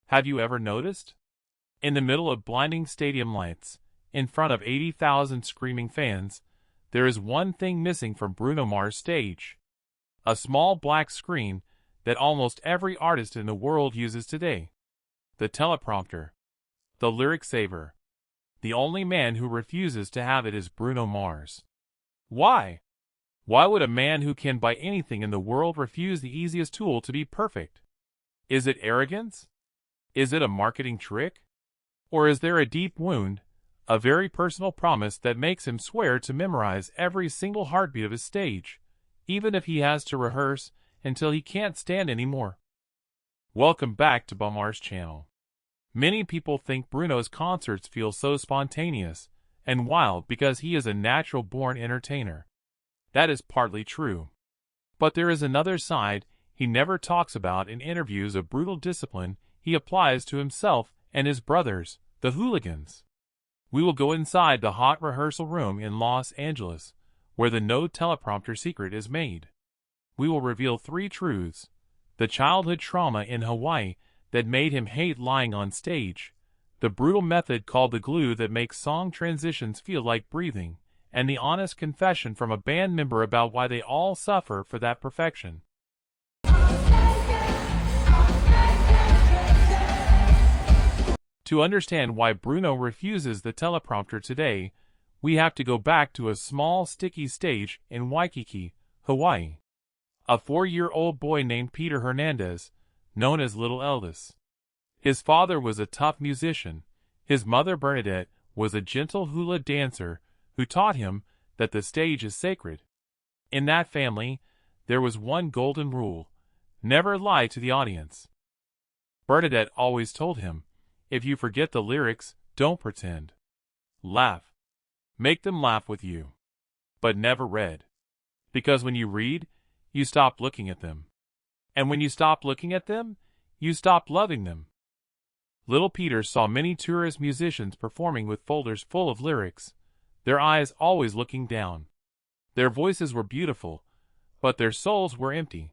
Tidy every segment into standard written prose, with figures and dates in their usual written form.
Have you ever noticed? In the middle of blinding stadium lights, in front of 80,000 screaming fans, there is one thing missing from Bruno Mars' stage. A small black screen that almost every artist in the world uses today. The teleprompter. The lyric saver. The only man who refuses to have it is Bruno Mars. Why? Why would a man who can buy anything in the world refuse the easiest tool to be perfect? Is it arrogance? Is it a marketing trick? Or is there a deep wound, a very personal promise that makes him swear to memorize every single heartbeat of his stage, even if he has to rehearse until he can't stand anymore? Welcome back to Brunomar's channel. Many people think Bruno's concerts feel so spontaneous and wild because he is a natural-born entertainer. That is partly true. But there is another side he never talks about in interviews, a brutal discipline he applies to himself and his brothers, the Hooligans. We will go inside the hot rehearsal room in Los Angeles, where the no teleprompter secret is made. We will reveal 3 truths: the childhood trauma in Hawaii that made him hate lying on stage, the brutal method called the glue that makes song transitions feel like breathing, and the honest confession from a band member about why they all suffer for that perfection. To understand why Bruno refuses the teleprompter today, we have to go back to a small sticky stage in Waikiki, Hawaii. A 4-year-old boy named Peter Hernandez, known as Little Elvis. His father was a tough musician. His mother Bernadette was a gentle hula dancer who taught him that the stage is sacred. In that family, there was one golden rule: never lie to the audience. Bernadette always told him, if you forget the lyrics, don't pretend. Laugh. Make them laugh with you. But never read. Because when you read, you stop looking at them. And when you stop looking at them, you stop loving them. Little Peter saw many tourist musicians performing with folders full of lyrics, their eyes always looking down. Their voices were beautiful, but their souls were empty.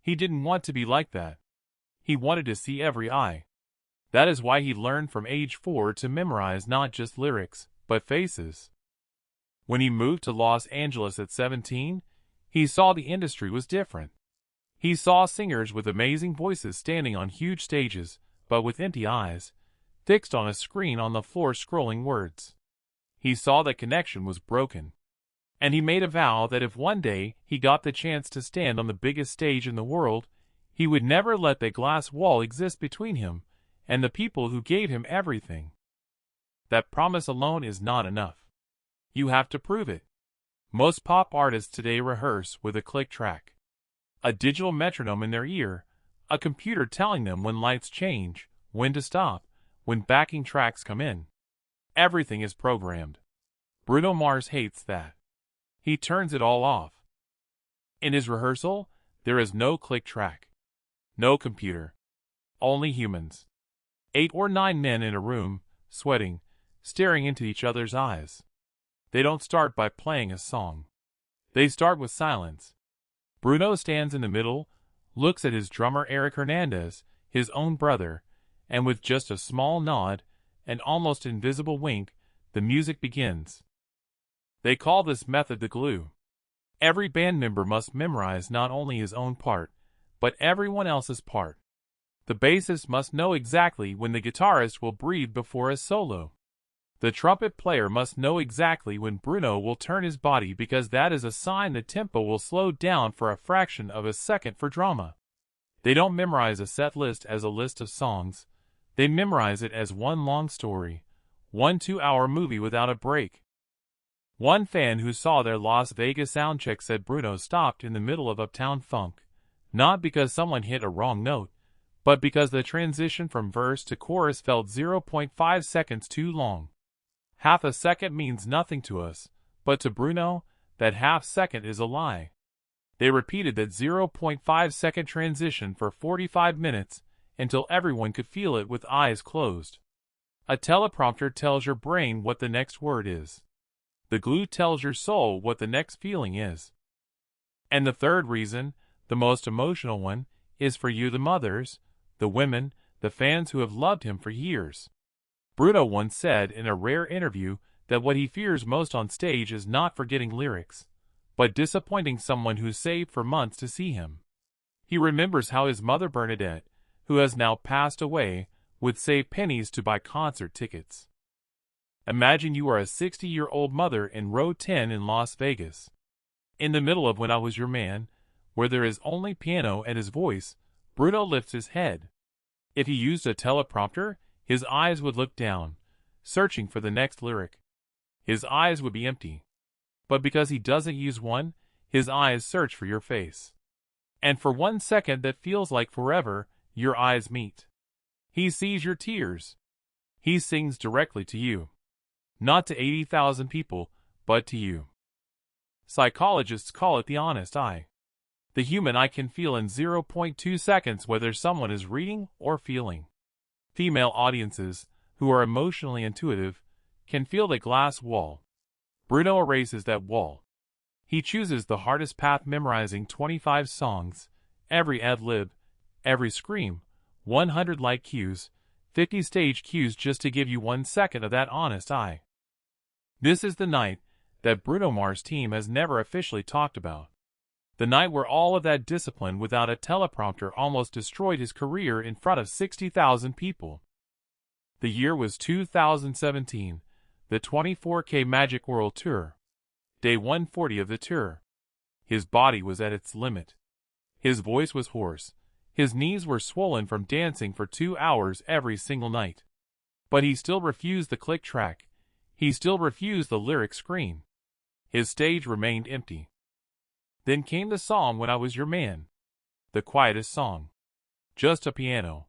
He didn't want to be like that. He wanted to see every eye. That is why he learned from age 4 to memorize not just lyrics, but faces. When he moved to Los Angeles at 17, he saw the industry was different. He saw singers with amazing voices standing on huge stages, but with empty eyes, fixed on a screen on the floor scrolling words. He saw that connection was broken. And he made a vow that if one day he got the chance to stand on the biggest stage in the world, he would never let the glass wall exist between him and the people who gave him everything. That promise alone is not enough. You have to prove it. Most pop artists today rehearse with a click track. A digital metronome in their ear, a computer telling them when lights change, when to stop, when backing tracks come in. Everything is programmed. Bruno Mars hates that. He turns it all off. In his rehearsal, there is no click track. No computer. Only humans. 8 or 9 men in a room, sweating, staring into each other's eyes. They don't start by playing a song. They start with silence. Bruno stands in the middle, looks at his drummer Eric Hernandez, his own brother, and with just a small nod, an almost invisible wink, the music begins. They call this method the glue. Every band member must memorize not only his own part, but everyone else's part. The bassist must know exactly when the guitarist will breathe before a solo. The trumpet player must know exactly when Bruno will turn his body, because that is a sign the tempo will slow down for a fraction of a second for drama. They don't memorize a set list as a list of songs. They memorize it as one long story, one 2-hour movie without a break. One fan who saw their Las Vegas soundcheck said Bruno stopped in the middle of Uptown Funk, not because someone hit a wrong note, but because the transition from verse to chorus felt 0.5 seconds too long. Half a second means nothing to us, but to Bruno, that half second is a lie. They repeated that 0.5 second transition for 45 minutes until everyone could feel it with eyes closed. A teleprompter tells your brain what the next word is. The glue tells your soul what the next feeling is. And the third reason, the most emotional one, is for you, the mothers, the women, the fans who have loved him for years. Bruno once said in a rare interview that what he fears most on stage is not forgetting lyrics, but disappointing someone who saved for months to see him. He remembers how his mother Bernadette, who has now passed away, would save pennies to buy concert tickets. Imagine you are a 60-year-old mother in row 10 in Las Vegas. In the middle of When I Was Your Man, where there is only piano and his voice, Bruno lifts his head. If he used a teleprompter, his eyes would look down, searching for the next lyric. His eyes would be empty. But because he doesn't use one, his eyes search for your face. And for 1 second that feels like forever, your eyes meet. He sees your tears. He sings directly to you. Not to 80,000 people, but to you. Psychologists call it the honest eye. The human eye can feel in 0.2 seconds whether someone is reading or feeling. Female audiences, who are emotionally intuitive, can feel the glass wall. Bruno erases that wall. He chooses the hardest path, memorizing 25 songs, every ad-lib, every scream, 100 light cues, 50 stage cues just to give you 1 second of that honest eye. This is the night that Bruno Mars' team has never officially talked about. The night where all of that discipline without a teleprompter almost destroyed his career in front of 60,000 people. The year was 2017, the 24K Magic World Tour. Day 140 of the tour. His body was at its limit. His voice was hoarse. His knees were swollen from dancing for 2 hours every single night. But he still refused the click track. He still refused the lyric screen. His stage remained empty. Then came the song When I Was Your Man. The quietest song. Just a piano.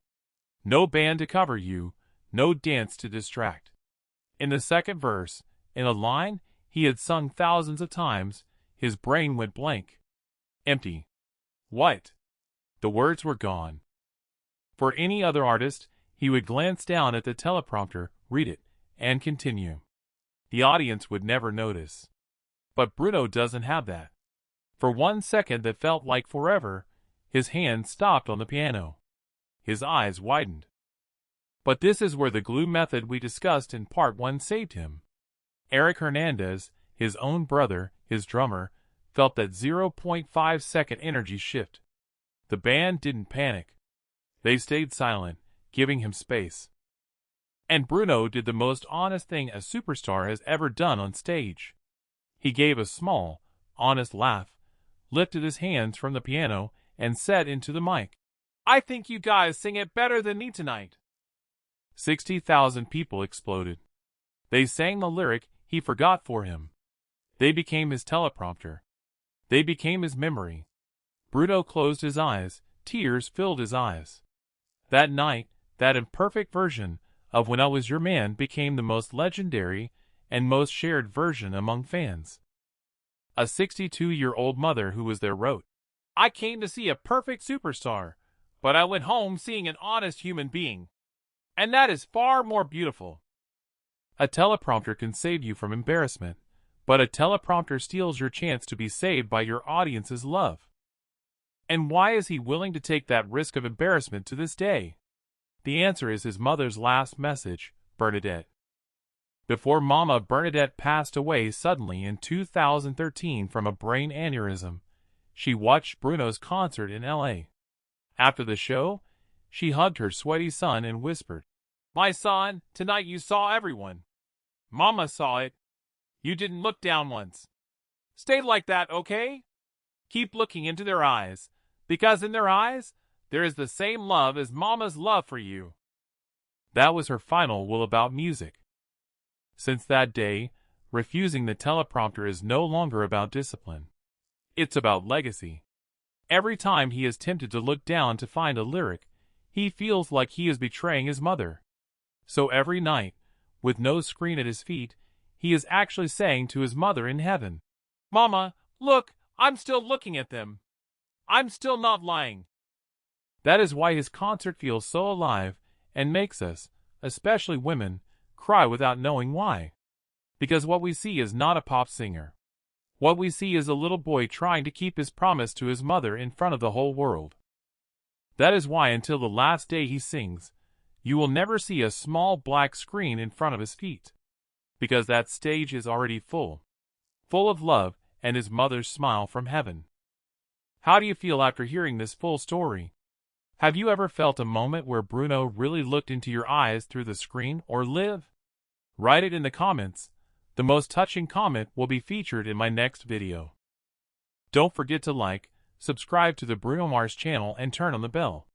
No band to cover you, no dance to distract. In the second verse, in a line he had sung thousands of times, his brain went blank. Empty. What? The words were gone. For any other artist, he would glance down at the teleprompter, read it, and continue. The audience would never notice. But Bruno doesn't have that. For 1 second that felt like forever, his hand stopped on the piano. His eyes widened. But this is where the glue method we discussed in part 1 saved him. Eric Hernandez, his own brother, his drummer, felt that 0.5 second energy shift. The band didn't panic. They stayed silent, giving him space. And Bruno did the most honest thing a superstar has ever done on stage. He gave a small, honest laugh, lifted his hands from the piano, and said into the mic, "I think you guys sing it better than me tonight." 60,000 people exploded. They sang the lyric he forgot for him. They became his teleprompter. They became his memory. Bruno closed his eyes, tears filled his eyes. That night, that imperfect version of When I Was Your Man became the most legendary and most shared version among fans. A 62-year-old mother who was there wrote, "I came to see a perfect superstar, but I went home seeing an honest human being. And that is far more beautiful." A teleprompter can save you from embarrassment, but a teleprompter steals your chance to be saved by your audience's love. And why is he willing to take that risk of embarrassment to this day? The answer is his mother's last message, Bernadette. Before Mama Bernadette passed away suddenly in 2013 from a brain aneurysm, she watched Bruno's concert in LA. After the show, she hugged her sweaty son and whispered, "My son, tonight you saw everyone. Mama saw it. You didn't look down once. Stay like that, okay? Keep looking into their eyes, because in their eyes, there is the same love as Mama's love for you." That was her final will about music. Since that day, refusing the teleprompter is no longer about discipline. It's about legacy. Every time he is tempted to look down to find a lyric, he feels like he is betraying his mother. So every night, with no screen at his feet, he is actually saying to his mother in heaven, "Mama, look, I'm still looking at them. I'm still not lying." That is why his concert feels so alive and makes us, especially women, cry without knowing why. Because what we see is not a pop singer. What we see is a little boy trying to keep his promise to his mother in front of the whole world. That is why until the last day he sings, You will never see a small black screen in front of his feet, because that stage is already full of love and his mother's smile from heaven. How do you feel after hearing this full story? Have you ever felt a moment where Bruno really looked into your eyes through the screen or live? Write it in the comments. The most touching comment will be featured in my next video. Don't forget to like, subscribe to the Bruno Mars channel and turn on the bell.